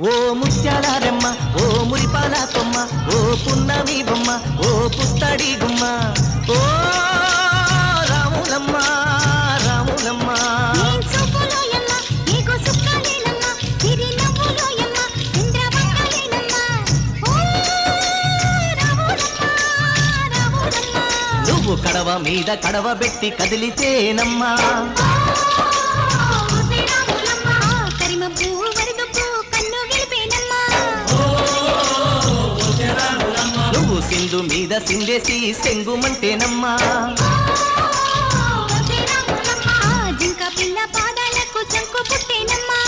ఓ ముత్యాలారమ్మ ఓ మురిపాల కొమ్మ ఓ పున్నమి బొమ్మ ఓ పుత్తడి గుమ్మ ఓ రాములమ్మ రాములమ్మ నువ్వు కడవ మీద కడవ పెట్టి కదిలితేనమ్మా నువ్వు సింధు మీద సిందేసి సెంగుమంటేనమ్మా జింక పిల్ల పాదాలకు చంకు పుట్టేనమ్మా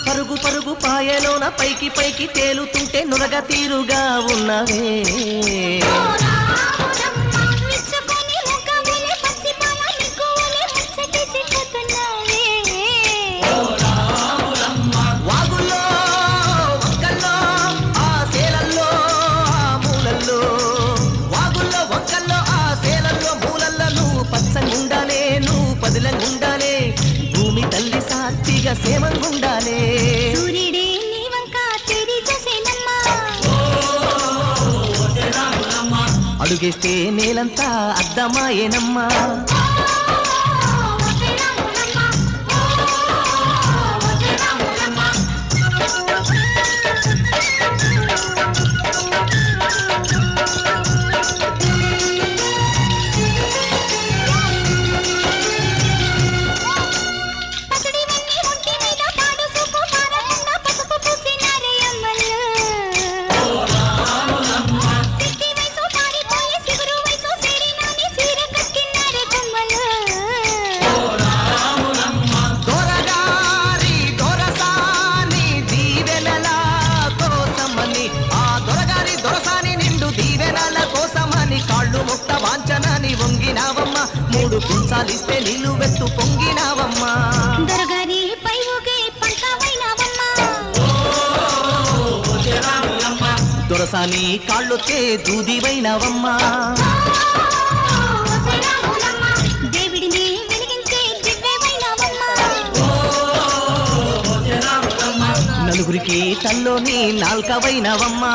పరుగు పరుగు పాయలోన పైకి పైకి తేలుతుంటే నురగ తీరుగా ఉన్నవే వాగుల్లో వంకల్లో ఆ సేలల్లో ఆ మూలల్లో వాగుల్లో వంకల్లో ఆ సేలల్లో మూలల్లో నువ్వు పచ్చంగుండాలే నువ్వు పదిలంగుండాలే భూమి తల్లి సాత్తిగా సేమంగుండాలే అడుగేస్తే నేలంతా అద్దమాయేనమ్మా వాంచనాని వంగినావమ్మ మూడు కుంచాలిస్తే నీళ్లు వెత్తు పొంగినావమ్మా దొరగారి పై ఊగే పంటవైనావమ్మా దొరసాని కాళ్ళొచ్చే దూదివైనావమ్మా దేవుడిని వెలిగించే దివ్యవైనావమ్మా నలుగురికి తల్లోని నాల్కవైనావమ్మా